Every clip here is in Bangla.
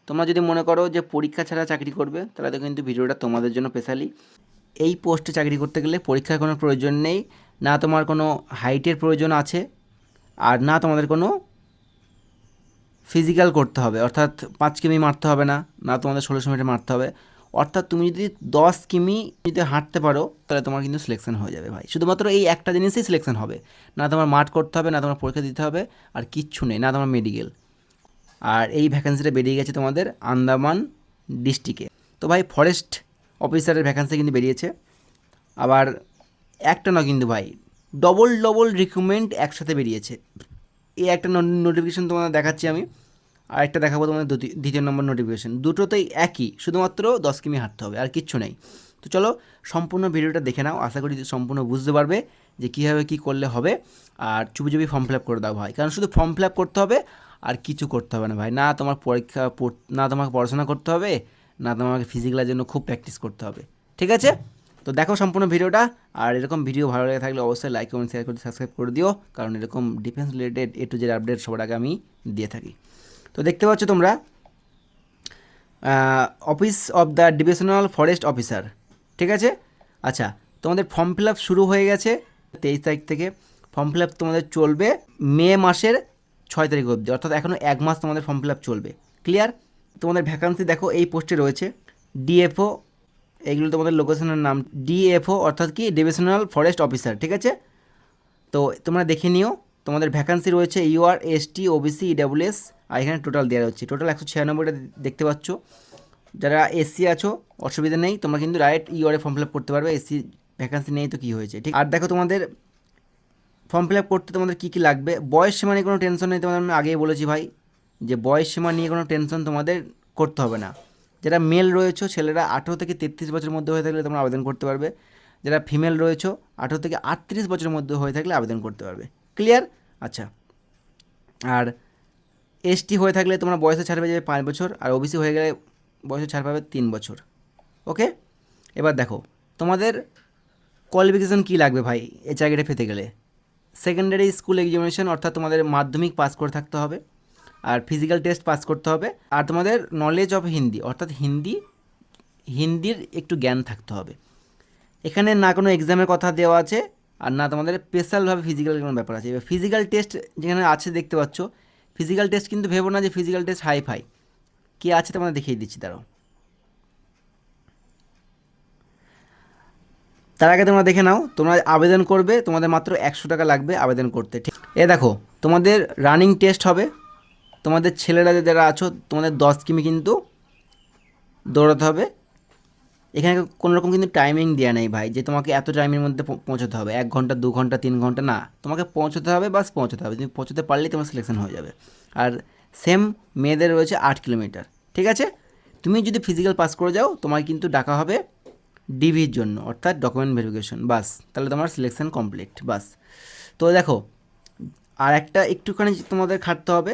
তোমরা যদি মনে করো যে পরীক্ষা ছাড়া চাকরি করবে, তাহলে তো কিন্তু ভিডিওটা তোমাদের জন্য স্পেশালি। এই পোস্টে চাকরি করতে গেলে পরীক্ষার কোনো প্রয়োজন নেই, না তোমার কোনো হাইটের প্রয়োজন আছে, আর না তোমাদের কোনো ফিজিক্যাল করতে হবে, অর্থাৎ 5 কিমি মারতে হবে না, না তোমাদের 1600 মিটার মারতে হবে। অর্থাৎ তুমি যদি 10 কিমি যদি হাঁটতে পারো, তাহলে তোমার কিন্তু সিলেকশন হয়ে যাবে ভাই। শুধুমাত্র এই একটা জিনিসেই সিলেকশন হবে, না তোমার মাঠ করতে হবে, না তোমার পরীক্ষা দিতে হবে, আর কিচ্ছু নেই, না তোমার মেডিকেল। আর এই ভ্যাকেন্সিটা বেরিয়ে গেছে তোমাদের আন্দামান ডিস্ট্রিক্টে। তো ভাই ফরেস্ট অফিসারের ভ্যাকেন্সি কিন্তু বেরিয়েছে, আবার একটা না কিন্তু ভাই, ডবল ডবল রিক্রুটমেন্ট একসাথে বেরিয়েছে। এই একটা নোটিফিকেশান তোমাদের দেখাচ্ছি আমি, আর একটা দেখাবো তোমাদের দ্বিতীয় নম্বর নোটিফিকেশান। দুটোতেই একই, শুধুমাত্র 10 কিমি হাঁটতে হবে, আর কিচ্ছু নেই। তো চলো সম্পূর্ণ ভিডিওটা দেখে নাও, আশা করি সম্পূর্ণ বুঝতে পারবে যে কীভাবে কী করলে হবে। আর চুপি চুপি ফর্ম ফিল আপ করে দাও ভাই, কারণ শুধু ফর্ম ফিল আপ করতে হবে, আর কিছু করতে হবে না ভাই। না তোমার পরীক্ষা না তোমাকে পড়াশোনা করতে হবে, না তোমাকে ফিজিক্যালের জন্য খুব প্র্যাকটিস করতে হবে, ঠিক আছে? তো দেখো সম্পূর্ণ ভিডিওটা, আর এরকম ভিডিও ভালো লেগে থাকলে অবশ্যই লাইক কমেন্ট শেয়ার করে সাবস্ক্রাইব করে দিও, কারণ এরকম defence related A to Z update সবার আগে আমি দিয়ে থাকি। তো দেখতে পাচ্ছ তোমরা office of the divisional forest officer, ঠিক আছে? আচ্ছা, তোমাদের ফর্ম ফিল আপ শুরু হয়ে গেছে 23 তারিখ থেকে। ফর্ম ফিল আপ তোমাদের চলবে মে মাসের 6 তারিখ অবধি, অর্থাৎ এখনও 1 মাস তোমাদের ফর্ম ফিল আপ চলবে। ক্লিয়ার? তোমাদের ভ্যাকান্সি দেখো এই পোস্টে রয়েছে ডিএফও, এইগুলো তোমাদের লোকেশনের নাম, ডিএফও অর্থাৎ কি ডিভিশনাল ফরেস্ট অফিসার, ঠিক আছে? তো তোমরা দেখে নিও, তোমাদের ভ্যাকান্সি রয়েছে ইউআর এসটি ওবিসি ইডাব্লিউএস, আর এখানে টোটাল দেওয়া হচ্ছে, টোটাল 196টা দেখতে পাচ্ছ। যারা এসসি আছো অসুবিধা নেই, তোমরা কিন্তু ডাইরেক্ট ইউআরে ফর্ম ফিল আপ করতে পারবে, এসসি ভ্যাকান্সি নেই তো কী হয়েছে, ঠিক? আর দেখো তোমাদের ফর্ম ফিল আপ করতে তোমাদের কী কী লাগবে। বয়স সীমা নিয়ে কোনো টেনশন নেই, তোমাদের আমি আগেই বলেছি ভাই যে বয়স সীমা নিয়ে কোনো টেনশন তোমাদের করতে হবে না। যারা মেল রয়েছে ছেলেরা 18 থেকে 33 বছরের মধ্যে হয়ে থাকলে তোমরা আবেদন করতে পারবে, যারা ফিমেল রয়েছে 18 থেকে 38 বছরের মধ্যে হয়ে থাকলে আবেদন করতে পারবে। ক্লিয়ার? আচ্ছা, আর এসটি হয়ে থাকলে তোমরা বয়সে ছাড় পেয়ে যাবে 5 বছর, আর ওবিসি হয়ে গেলে বয়সে ছাড় পাবে 3 বছর। ওকে, এবার দেখো তোমাদের কোয়ালিফিকেশান কী লাগবে ভাই এই চাকরিটা পেতে গেলে। সেকেন্ডারি স্কুল এক্সামিনেশন, অর্থাৎ তোমাদের মাধ্যমিক পাস করে থাকতে হবে, আর ফিজিক্যাল টেস্ট পাস করতে হবে, আর তোমাদের নলেজ অফ হিন্দি, অর্থাৎ হিন্দির একটু জ্ঞান থাকতে হবে। এখানে না কোনো এক্সামের কথা দেওয়া আছে, আর না তোমাদের স্পেশালভাবে ফিজিক্যাল কোনো ব্যাপার আছে। এবার ফিজিক্যাল টেস্ট যেখানে আছে দেখতে পাচ্ছ, ফিজিক্যাল টেস্ট কিন্তু ভেবো না যে ফিজিক্যাল টেস্ট হাই ফাই, কী আছে তোমাদের দেখিয়ে দিচ্ছি দাঁড়াও। তার আগে তোমরা দেখে নাও, তোমরা আবেদন করবে, তোমাদের মাত্র 100 টাকা লাগবে আবেদন করতে, ঠিক? দেখো তোমাদের রানিং টেস্ট হবে, তোমাদের ছেলেরা যারা আছো তোমাদের 10 কিমি কিন্তু দৌড়াতে হবে। এখানে কোনো রকম কিন্তু টাইমিং দেওয়া নেই ভাই যে তোমাকে এত টাইমের মধ্যে পৌঁছতে হবে, 1 ঘন্টা 2 ঘন্টা 3 ঘন্টা, না, তোমাকে পৌঁছতে হবে, বাস পৌঁছতে হবে। তুমি পৌঁছতে পারলেই তোমার সিলেকশন হয়ে যাবে। আর সেম মেয়েদের রয়েছে 8 কিলোমিটার, ঠিক আছে? তুমি যদি ফিজিক্যাল পাস করে যাও, তোমার কিন্তু ডাকা হবে ডিভির জন্য, অর্থাৎ ডকুমেন্ট ভেরিফিকেশন, বাস, তাহলে তোমার সিলেকশন কমপ্লিট, বাস। তো দেখো আর একটা একটুখানি তোমাদের খাটতে হবে,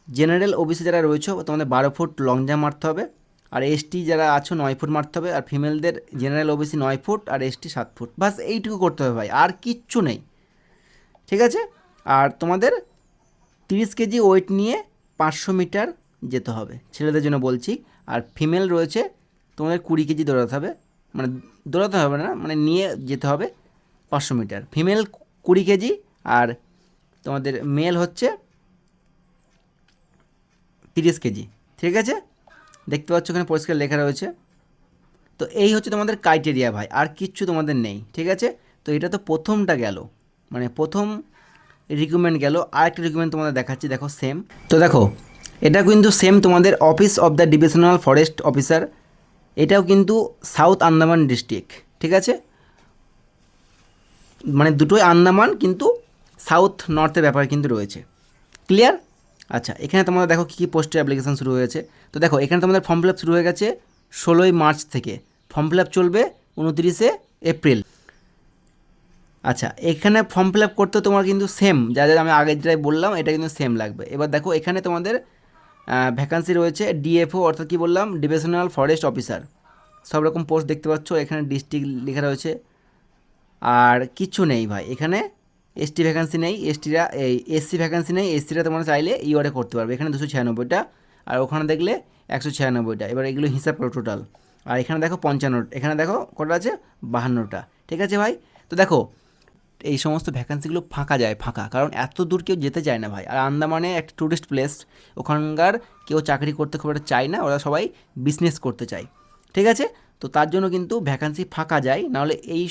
জেনারেল ওবিসি যারা রয়েছে তোমাদের 12 ফুট লং জাম্প মারতে হবে, আর এসটি যারা আছো 9 ফুট মারতে হবে, আর ফিমেলদের জেনারেল ওবিসি 9 ফুট আর এসটি 7 ফুট, বাস এইটুকু করতে হবে ভাই, আর কিচ্ছু নেই, ঠিক আছে? আর তোমাদের 30 কেজি ওয়েট নিয়ে 500 মিটার যেতে হবে, ছেলেদের জন্য বলছি। আর ফিমেল রয়েছে তোমাদের 20 কেজি দৌড়াতে হবে, মানে দৌড়াতে হবে না, মানে নিয়ে যেতে হবে 500 মিটার। ফিমেল 20 কেজি, আর তোমাদের মেল হচ্ছে 30 কেজি, ঠিক আছে? দেখতে পাচ্ছ এখানে পরিষ্কার লেখা রয়েছে। তো এই হচ্ছে তোমাদের ক্রাইটেরিয়া ভাই, আর কিচ্ছু তোমাদের নেই, ঠিক আছে? তো এটা তো প্রথমটা গেল, মানে প্রথম রিক্রুটমেন্ট গেল। আর একটা রিক্রুটমেন্ট তোমাদের দেখাচ্ছি, দেখো সেম। তো দেখো এটা কিন্তু সেম তোমাদের office of the divisional forest officer, এটাও কিন্তু সাউথ আন্দামান ডিস্ট্রিক্ট, ঠিক আছে? মানে দুটোই আন্দামান, কিন্তু সাউথ নর্থের ব্যাপার কিন্তু রয়েছে। ক্লিয়ার? আচ্ছা, এখানে তোমরা দেখো কী কী পোস্টের অ্যাপ্লিকেশান শুরু হয়েছে। তো দেখো এখানে তোমাদের ফর্ম ফিল আপ শুরু হয়ে গেছে 16ই মার্চ থেকে, ফর্ম ফিল আপ চলবে 29শে এপ্রিল। আচ্ছা, এখানে ফর্ম ফিল আপ করতে তোমার কিন্তু সেম যা যা আমি আগে যেটাই বললাম এটা কিন্তু সেম লাগবে। এবার দেখো এখানে তোমাদের ভ্যাকান্সি রয়েছে ডিএফও, অর্থাৎ কী বললাম, ডিভিশনাল ফরেস্ট অফিসার, সব রকম পোস্ট দেখতে পাচ্ছ। এখানে ডিস্ট্রিক্ট লেখা রয়েছে, আর কিছু নেই ভাই এখানে। এসটি ভ্যাকান্সি নেই, এসসি ভ্যাকান্সি নেই, এসসিরা তোমরা চাইলে ইউআরে করতে পারবে, এখানে 296টা। আর ওখানে দেখলে 196টা। এবার এগুলো হিসাব করো টোটাল। আর এখানে দেখো 55, এখানে দেখো কটা আছে 52টা। ঠিক আছে ভাই? তো দেখো এই সমস্ত ভ্যাকান্সিগুলো ফাঁকা যায়, ফাঁকা, কারণ এত দূর কেউ যেতে চায় না ভাই। আর আন্দামানে একটা ট্যুরিস্ট প্লেস, ওখানকার কেউ চাকরি করতে খুব একটা চায় না, ওরা সবাই বিজনেস করতে চায়। ঠিক আছে? তো তার জন্য কিন্তু ভ্যাকান্সি ফাঁকা যায়। নাহলে এই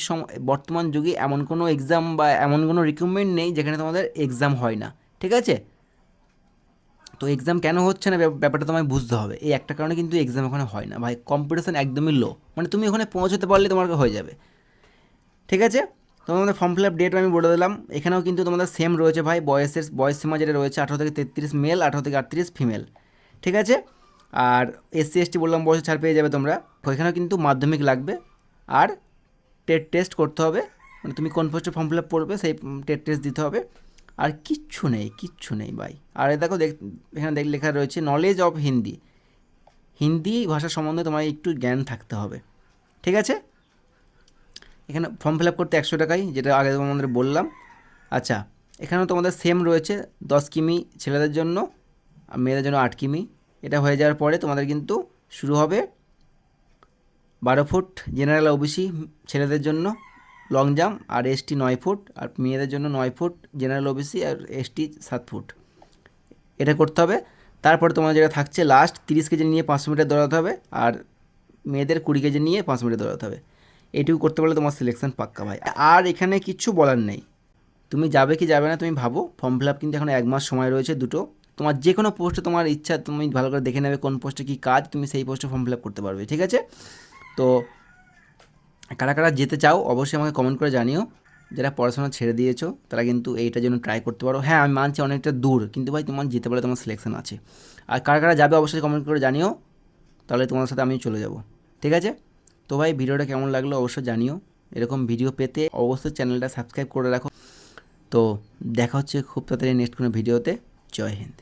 বর্তমান যুগে এমন কোনো এক্সাম বা এমন কোনো রিক্রুটমেন্ট নেই যেখানে তোমাদের এক্সাম হয় না। ঠিক আছে? তো এক্সাম কেন হচ্ছে না ব্যাপারটা তোমায় বুঝতে হবে। এই একটা কারণে কিন্তু এক্সাম ওখানে হয় না ভাই, কম্পিটিশন একদমই লো। মানে তুমি ওখানে পৌঁছতে পারলে তোমার হয়ে যাবে। ঠিক আছে? তোমাদের ফর্ম ফিল আপ ডেট আমি বলে দিলাম। এখানেও কিন্তু তোমাদের সেম রয়েছে ভাই, বয়স সীমা যেটা রয়েছে 18 থেকে 33 মেল, 18 থেকে 38 ফিমেল। ঠিক আছে? আর SC ST বললাম বয়সে ছাড় পেয়ে যাবে তোমরা। ওইখানেও কিন্তু মাধ্যমিক লাগবে আর টেট টেস্ট করতে হবে। মানে তুমি কোন পোস্টে ফর্ম ফিল আপ করবে সেই টেট টেস্ট দিতে হবে। আর কিচ্ছু নেই, কিচ্ছু নেই ভাই। আর দেখো এখানে লেখা রয়েছে নলেজ অফ হিন্দি। হিন্দি ভাষা সম্বন্ধে তোমার একটু জ্ঞান থাকতে হবে। ঠিক আছে? এখানে ফর্ম ফিল আপ করতে 100 টাকাই, যেটা আগে তোমাদের বললাম। আচ্ছা, এখানেও তোমাদের সেম রয়েছে, 10 কিমি ছেলেদের জন্য আর মেয়েদের জন্য 8 কিমি। এটা হয়ে যাওয়ার পরে তোমাদের কিন্তু শুরু হবে 12 ফুট জেনারেল OBC ছেলেদের জন্য লং জাম্প, আর ST 9 ফুট, আর মেয়েদের জন্য 9 ফুট জেনারেল OBC, আর ST 7 ফুট। এটা করতে হবে। তারপরে তোমার যেটা থাকছে লাস্ট 30 কেজি নিয়ে 500 মিটার দৌড়াতে হবে, আর মেয়েদের 20 কেজি নিয়ে 500 মিটার দৌড়াতে হবে। এইটুকু করতে পারলে তোমার সিলেকশন পাক্কা ভাই। আর এখানে কিচ্ছু বলার নেই, তুমি যাবে কি যাবে না তুমি ভাবো। ফর্ম ফিল আপ কিন্তু এখন 1 মাস সময় রয়েছে, দুটো। তোমার যে কোনো পোস্টে তোমার ইচ্ছা, তুমি ভালো করে দেখে নেবে কোন পোস্টে কী কাজ, তুমি সেই পোস্টে ফর্ম ফিল আপ করতে পারবে। ঠিক আছে? তো কারা কারা যেতে চাও অবশ্যই আমাকে কমেন্ট করে জানিও। যারা পড়াশোনা ছেড়ে দিয়েছো তারা কিন্তু এইটার জন্য ট্রাই করতে পারো। হ্যাঁ, আমি মানছি অনেকটা দূর, কিন্তু ভাই তোমার যেতে পারলে তোমার সিলেকশন আছে। আর কারা কারা যাবে অবশ্যই কমেন্ট করে জানিও, তাহলে তোমার সাথে আমি চলে যাব। ঠিক আছে? তো ভাই ভিডিওটা কেমন লাগলো অবশ্যই জানিও। এরকম ভিডিও পেতে অবশ্যই চ্যানেলটা সাবস্ক্রাইব করে রাখো। তো দেখা হচ্ছে খুব তাড়াতাড়ি নেক্সট কোনো ভিডিওতে। জয় হিন্দ।